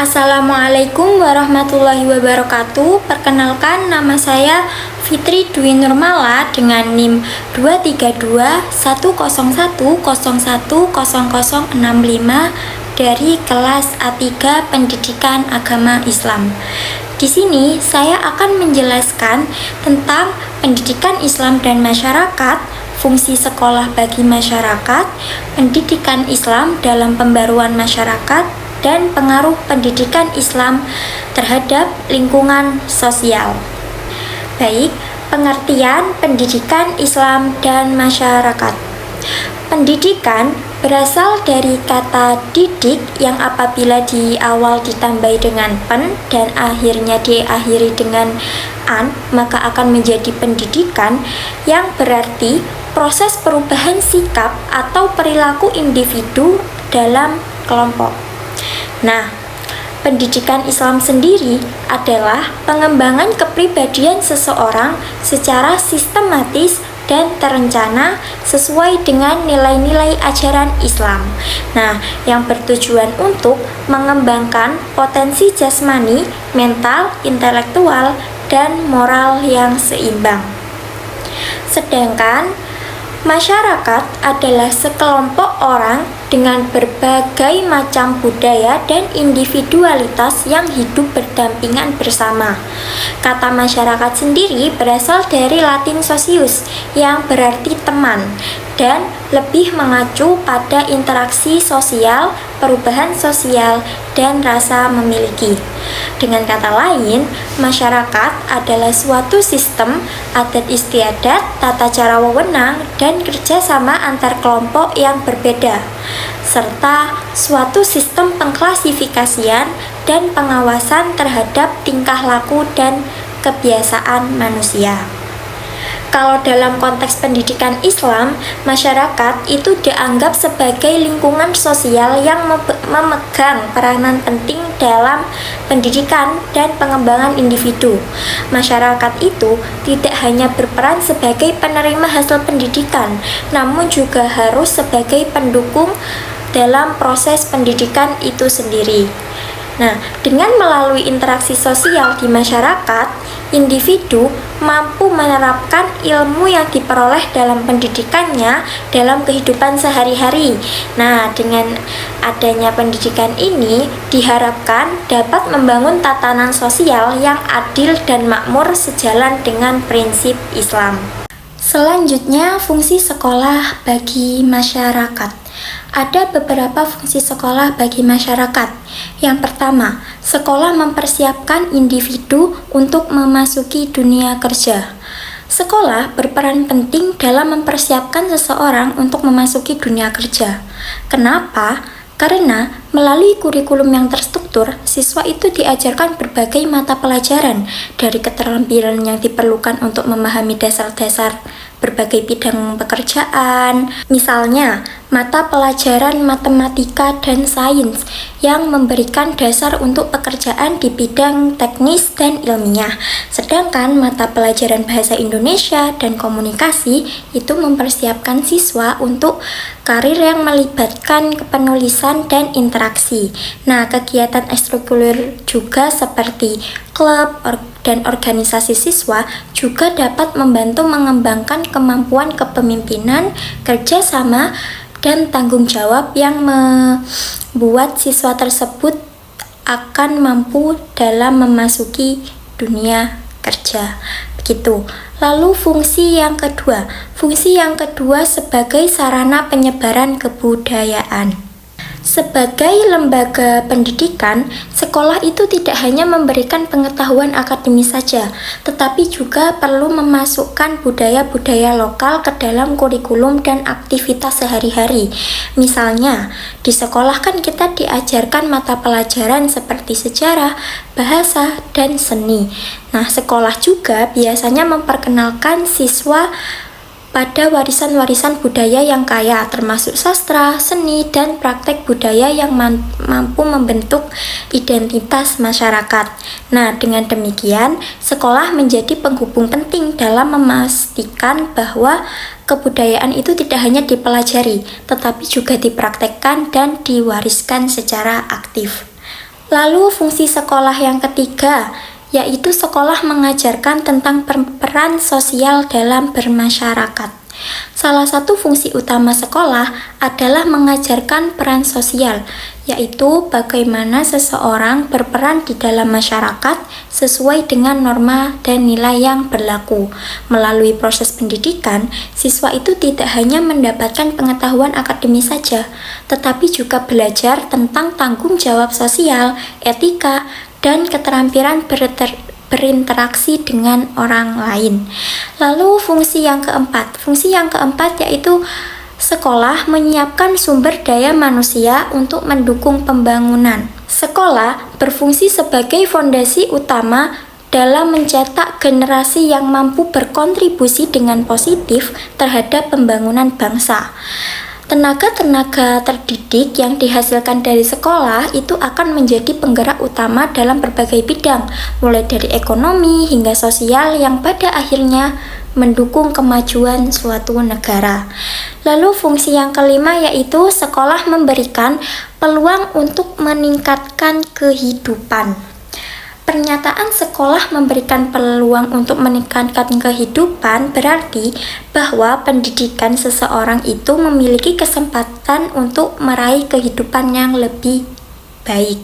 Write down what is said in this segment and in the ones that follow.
Assalamualaikum warahmatullahi wabarakatuh. Perkenalkan, nama saya Fitri Dwi Nurmala dengan NIM 2321010100065 dari kelas A3 Pendidikan Agama Islam. Di sini saya akan menjelaskan tentang pendidikan Islam dan masyarakat, fungsi sekolah bagi masyarakat, pendidikan Islam dalam pembaruan masyarakat, dan pengaruh pendidikan Islam terhadap lingkungan sosial. Baik, pengertian pendidikan Islam dan masyarakat. Pendidikan berasal dari kata didik yang apabila di awal ditambahi dengan pen dan akhirnya diakhiri dengan an, maka akan menjadi pendidikan, yang berarti proses perubahan sikap atau perilaku individu dalam kelompok. Nah, pendidikan Islam sendiri adalah pengembangan kepribadian seseorang secara sistematis dan terencana sesuai dengan nilai-nilai ajaran Islam. Nah, yang bertujuan untuk mengembangkan potensi jasmani, mental, intelektual, dan moral yang seimbang. Sedangkan masyarakat adalah sekelompok orang dengan berbagai macam budaya dan individualitas yang hidup berdampingan bersama. Kata masyarakat sendiri berasal dari Latin socius yang berarti teman dan lebih mengacu pada interaksi sosial, perubahan sosial, dan rasa memiliki. Dengan kata lain, masyarakat adalah suatu sistem adat istiadat, tata cara wewenang, dan kerjasama antar kelompok yang berbeda, serta suatu sistem pengklasifikasian dan pengawasan terhadap tingkah laku dan kebiasaan manusia. Kalau dalam konteks pendidikan Islam, masyarakat itu dianggap sebagai lingkungan sosial yang memegang peranan penting dalam pendidikan dan pengembangan individu. Masyarakat itu tidak hanya berperan sebagai penerima hasil pendidikan, namun juga harus sebagai pendukung dalam proses pendidikan itu sendiri. Nah, dengan melalui interaksi sosial di masyarakat, individu mampu menerapkan ilmu yang diperoleh dalam pendidikannya dalam kehidupan sehari-hari. Nah, dengan adanya pendidikan ini diharapkan dapat membangun tatanan sosial yang adil dan makmur sejalan dengan prinsip Islam. Selanjutnya, fungsi sekolah bagi masyarakat. Ada beberapa fungsi sekolah bagi masyarakat. Yang pertama, sekolah mempersiapkan individu untuk memasuki dunia kerja. Sekolah berperan penting dalam mempersiapkan seseorang untuk memasuki dunia kerja. Kenapa? Karena melalui kurikulum yang terstruktur, siswa itu diajarkan berbagai mata pelajaran dari keterampilan yang diperlukan untuk memahami dasar-dasar berbagai bidang pekerjaan. Misalnya, mata pelajaran matematika dan sains yang memberikan dasar untuk pekerjaan di bidang teknis dan ilmiah. Sedangkan mata pelajaran bahasa Indonesia dan komunikasi itu mempersiapkan siswa untuk karir yang melibatkan kepenulisan dan interaksi. Nah, kegiatan ekstrakurikuler juga seperti klub dan organisasi siswa juga dapat membantu mengembangkan kemampuan kepemimpinan, kerjasama, dan tanggung jawab yang membuat siswa tersebut akan mampu dalam memasuki dunia kerja. Begitu. Lalu fungsi yang kedua sebagai sarana penyebaran kebudayaan. Sebagai lembaga pendidikan, sekolah itu tidak hanya memberikan pengetahuan akademis saja, tetapi juga perlu memasukkan budaya-budaya lokal ke dalam kurikulum dan aktivitas sehari-hari. Misalnya, di sekolah kan kita diajarkan mata pelajaran seperti sejarah, bahasa, dan seni. Nah, sekolah juga biasanya memperkenalkan siswa pada warisan-warisan budaya yang kaya, termasuk sastra, seni, dan praktek budaya yang mampu membentuk identitas masyarakat. Nah, dengan demikian, sekolah menjadi penghubung penting dalam memastikan bahwa kebudayaan itu tidak hanya dipelajari, tetapi juga dipraktekkan dan diwariskan secara aktif. Lalu fungsi sekolah yang ketiga, yaitu sekolah mengajarkan tentang peran sosial dalam bermasyarakat. Salah satu fungsi utama sekolah adalah mengajarkan peran sosial, yaitu bagaimana seseorang berperan di dalam masyarakat sesuai dengan norma dan nilai yang berlaku. Melalui proses pendidikan, siswa itu tidak hanya mendapatkan pengetahuan akademis saja, tetapi juga belajar tentang tanggung jawab sosial, etika, dan keterampilan berinteraksi dengan orang lain. Lalu fungsi yang keempat yaitu sekolah menyiapkan sumber daya manusia untuk mendukung pembangunan. Sekolah berfungsi sebagai fondasi utama dalam mencetak generasi yang mampu berkontribusi dengan positif terhadap pembangunan bangsa. Tenaga-tenaga terdidik yang dihasilkan dari sekolah itu akan menjadi penggerak utama dalam berbagai bidang, mulai dari ekonomi hingga sosial yang pada akhirnya mendukung kemajuan suatu negara. Lalu fungsi yang kelima yaitu sekolah memberikan peluang untuk meningkatkan kehidupan. Pernyataan sekolah memberikan peluang untuk meningkatkan kehidupan berarti bahwa pendidikan seseorang itu memiliki kesempatan untuk meraih kehidupan yang lebih baik.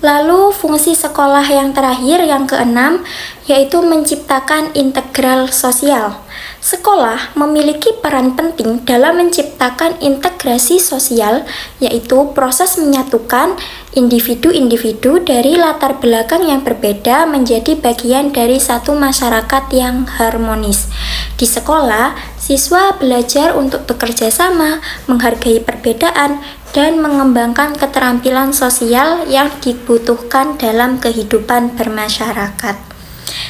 Lalu fungsi sekolah yang terakhir, yang keenam, yaitu menciptakan integral sosial. Sekolah memiliki peran penting dalam menciptakan integrasi sosial, yaitu proses menyatukan individu-individu dari latar belakang yang berbeda menjadi bagian dari satu masyarakat yang harmonis. Di sekolah, siswa belajar untuk bekerja sama, menghargai perbedaan, dan mengembangkan keterampilan sosial yang dibutuhkan dalam kehidupan bermasyarakat.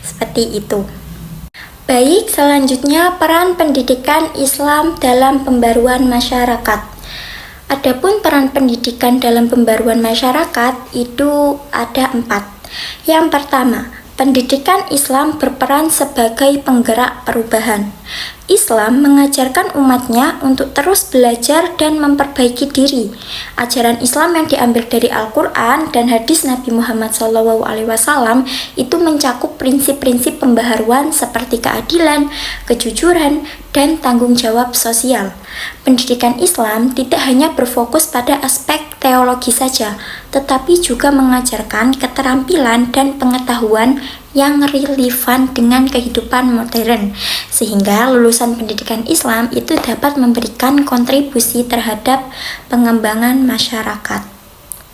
Seperti itu. Baik, selanjutnya peran pendidikan Islam dalam pembaruan masyarakat. Adapun peran pendidikan dalam pembaruan masyarakat itu ada 4. Yang pertama, pendidikan Islam berperan sebagai penggerak perubahan. Islam mengajarkan umatnya untuk terus belajar dan memperbaiki diri. Ajaran Islam yang diambil dari Al-Quran dan hadis Nabi Muhammad SAW itu mencakup prinsip-prinsip pembaharuan seperti keadilan, kejujuran, dan tanggung jawab sosial. Pendidikan Islam tidak hanya berfokus pada aspek teologi saja, tetapi juga mengajarkan keterampilan dan pengetahuan yang relevan dengan kehidupan modern, sehingga lulusan pendidikan Islam itu dapat memberikan kontribusi terhadap pengembangan masyarakat.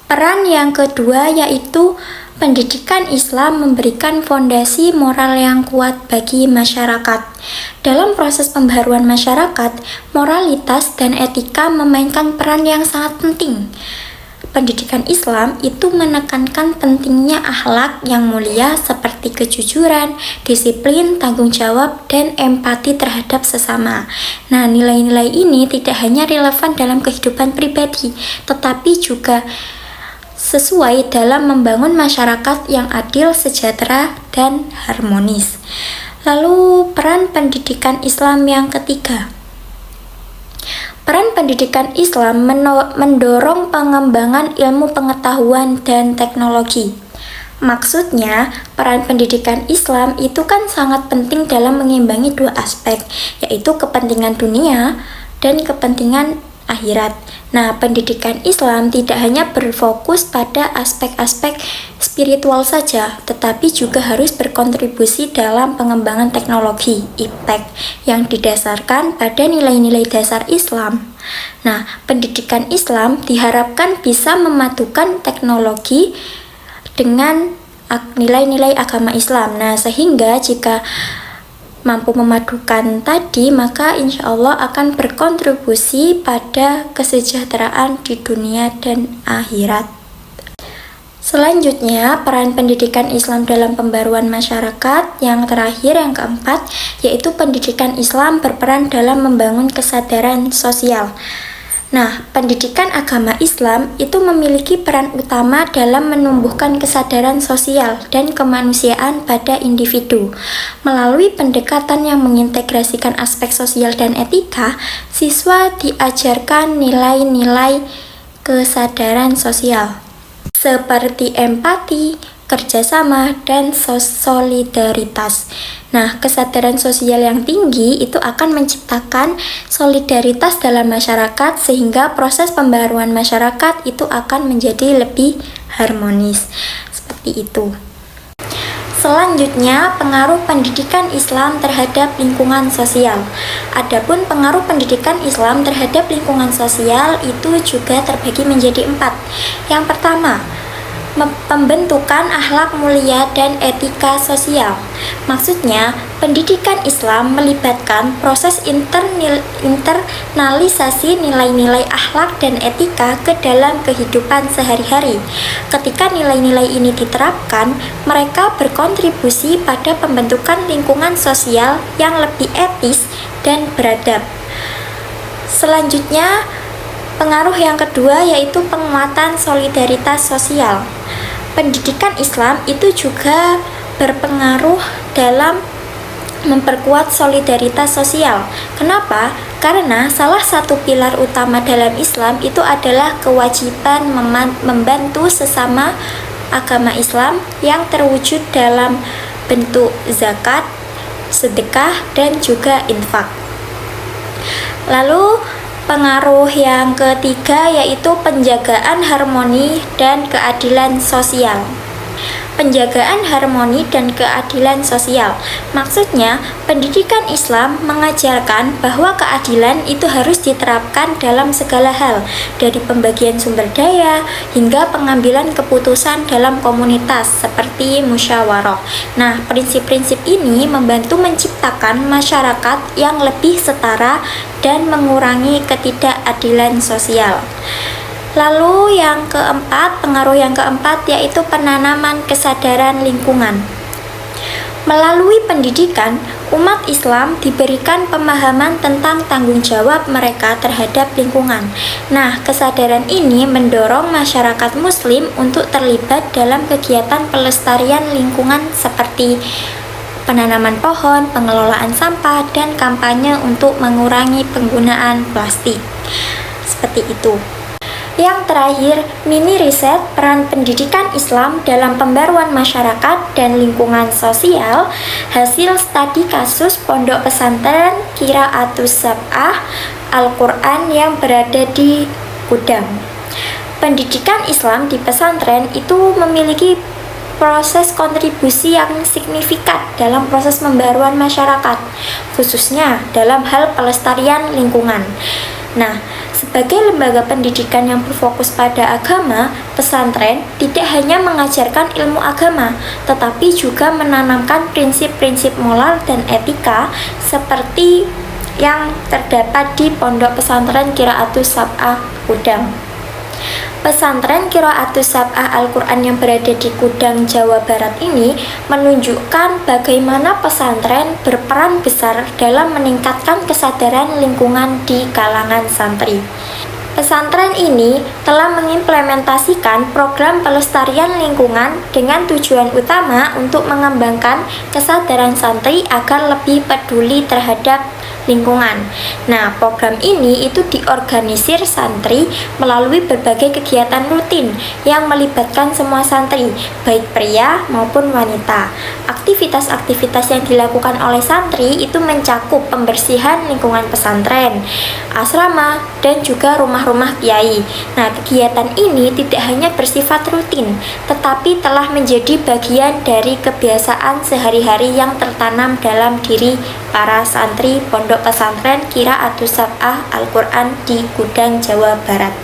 Peran yang kedua yaitu pendidikan Islam memberikan fondasi moral yang kuat bagi masyarakat. Dalam proses pembaharuan masyarakat, moralitas dan etika memainkan peran yang sangat penting. Pendidikan Islam itu menekankan pentingnya akhlak yang mulia seperti kejujuran, disiplin, tanggung jawab, dan empati terhadap sesama. Nah, nilai-nilai ini tidak hanya relevan dalam kehidupan pribadi, tetapi juga sesuai dalam membangun masyarakat yang adil, sejahtera, dan harmonis. Lalu, peran pendidikan Islam yang ketiga. Peran pendidikan Islam mendorong pengembangan ilmu pengetahuan dan teknologi. Maksudnya, peran pendidikan Islam itu kan sangat penting dalam mengimbangi dua aspek, yaitu kepentingan dunia dan kepentingan akhirat. Nah, pendidikan Islam tidak hanya berfokus pada aspek-aspek spiritual saja, tetapi juga harus berkontribusi dalam pengembangan teknologi (IPTEK) yang didasarkan pada nilai-nilai dasar Islam. Nah, pendidikan Islam diharapkan bisa memadukan teknologi dengan nilai-nilai agama Islam. Nah, sehingga jika mampu memadukan tadi, maka insya Allah akan berkontribusi pada kesejahteraan di dunia dan akhirat. Selanjutnya, peran pendidikan Islam dalam pembaruan masyarakat. Yang terakhir, yang keempat, yaitu pendidikan Islam berperan dalam membangun kesadaran sosial. Nah, pendidikan agama Islam itu memiliki peran utama dalam menumbuhkan kesadaran sosial dan kemanusiaan pada individu. Melalui pendekatan yang mengintegrasikan aspek sosial dan etika, siswa diajarkan nilai-nilai kesadaran sosial. seperti empati, kerjasama, dan solidaritas. Nah, kesadaran sosial yang tinggi itu akan menciptakan solidaritas dalam masyarakat sehingga proses pembaruan masyarakat itu akan menjadi lebih harmonis. Seperti itu. Selanjutnya, pengaruh pendidikan Islam terhadap lingkungan sosial. Adapun pengaruh pendidikan Islam terhadap lingkungan sosial itu juga terbagi menjadi 4. Yang pertama, pembentukan akhlak mulia dan etika sosial. Maksudnya, pendidikan Islam melibatkan proses internalisasi nilai-nilai akhlak dan etika ke dalam kehidupan sehari-hari. Ketika nilai-nilai ini diterapkan, mereka berkontribusi pada pembentukan lingkungan sosial yang lebih etis dan beradab. Selanjutnya, pengaruh yang kedua yaitu penguatan solidaritas sosial. Pendidikan Islam itu juga berpengaruh dalam memperkuat solidaritas sosial. Kenapa? Karena salah satu pilar utama dalam Islam itu adalah kewajiban membantu sesama agama Islam yang terwujud dalam bentuk zakat, sedekah, dan juga infak. Lalu pengaruh yang ketiga yaitu penjagaan harmoni dan keadilan sosial. Penjagaan harmoni dan keadilan sosial. Maksudnya, pendidikan Islam mengajarkan bahwa keadilan itu harus diterapkan dalam segala hal, dari pembagian sumber daya hingga pengambilan keputusan dalam komunitas seperti musyawarah. Nah, prinsip-prinsip ini membantu menciptakan masyarakat yang lebih setara dan mengurangi ketidakadilan sosial. Lalu yang keempat, pengaruh yang keempat yaitu penanaman kesadaran lingkungan. Melalui pendidikan, umat Islam diberikan pemahaman tentang tanggung jawab mereka terhadap lingkungan. Nah, kesadaran ini mendorong masyarakat Muslim untuk terlibat dalam kegiatan pelestarian lingkungan seperti penanaman pohon, pengelolaan sampah, dan kampanye untuk mengurangi penggunaan plastik. Seperti itu. Yang terakhir, mini riset peran pendidikan Islam dalam pembaruan masyarakat dan lingkungan sosial, hasil studi kasus Pondok Pesantren Qiraatus Sab'ah Al-Quran yang berada di Kudang. Pendidikan Islam di pesantren itu memiliki proses kontribusi yang signifikan dalam proses pembaruan masyarakat, khususnya dalam hal pelestarian lingkungan. Nah, sebagai lembaga pendidikan yang berfokus pada agama, pesantren tidak hanya mengajarkan ilmu agama, tetapi juga menanamkan prinsip-prinsip moral dan etika seperti yang terdapat di Pondok Pesantren Qiraatus Sab'ah Kudang. Pesantren Qiraatus Sab'ah Al-Quran yang berada di Kudang, Jawa Barat ini menunjukkan bagaimana pesantren berperan besar dalam meningkatkan kesadaran lingkungan di kalangan santri. Pesantren ini telah mengimplementasikan program pelestarian lingkungan dengan tujuan utama untuk mengembangkan kesadaran santri agar lebih peduli terhadap lingkungan. Nah, program ini itu diorganisir santri melalui berbagai kegiatan rutin yang melibatkan semua santri, baik pria maupun wanita. Aktivitas-aktivitas yang dilakukan oleh santri itu mencakup pembersihan lingkungan pesantren, asrama, dan juga rumah-rumah kiai. Nah, kegiatan ini tidak hanya bersifat rutin, tetapi telah menjadi bagian dari kebiasaan sehari-hari yang tertanam dalam diri para santri Pondok Pesantren Qiraatus Sab'ah Al-Quran di Kudang, Jawa Barat.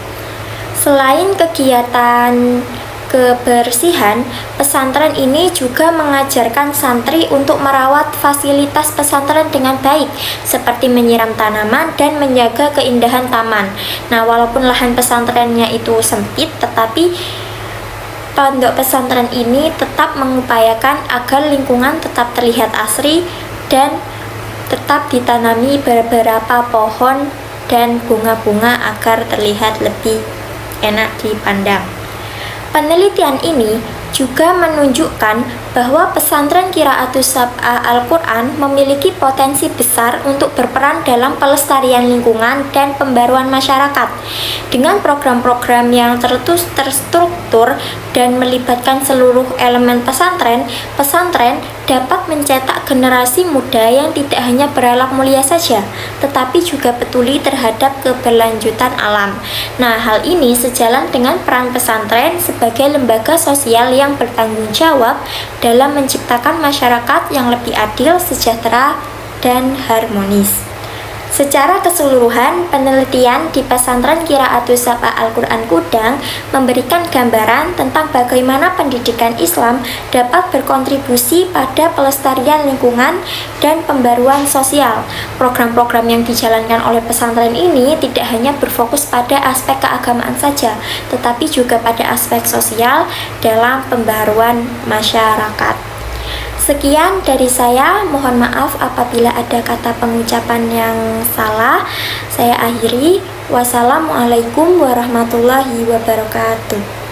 Selain kegiatan kebersihan, pesantren ini juga mengajarkan santri untuk merawat fasilitas pesantren dengan baik, seperti menyiram tanaman dan menjaga keindahan taman. Nah, walaupun lahan pesantrennya itu sempit, tetapi pondok pesantren ini tetap mengupayakan agar lingkungan tetap terlihat asri dan tetap ditanami beberapa pohon dan bunga-bunga agar terlihat lebih enak dipandang. Penelitian ini juga menunjukkan bahwa pesantren Qiraatus Sab'a Al-Quran memiliki potensi besar untuk berperan dalam pelestarian lingkungan dan pembaruan masyarakat. Dengan program-program yang terstruktur dan melibatkan seluruh elemen pesantren, pesantren dapat mencetak generasi muda yang tidak hanya berakhlak mulia saja, tetapi juga peduli terhadap keberlanjutan alam. Nah, hal ini sejalan dengan peran pesantren sebagai lembaga sosial yang bertanggung jawab dalam menciptakan masyarakat yang lebih adil, sejahtera, dan harmonis. Secara keseluruhan, penelitian di pesantren Qiraatus Sab'a Al-Quran Kudang memberikan gambaran tentang bagaimana pendidikan Islam dapat berkontribusi pada pelestarian lingkungan dan pembaruan sosial. Program-program yang dijalankan oleh pesantren ini tidak hanya berfokus pada aspek keagamaan saja, tetapi juga pada aspek sosial dalam pembaruan masyarakat. Sekian dari saya, mohon maaf apabila ada kata pengucapan yang salah. Saya akhiri. Wassalamualaikum warahmatullahi wabarakatuh.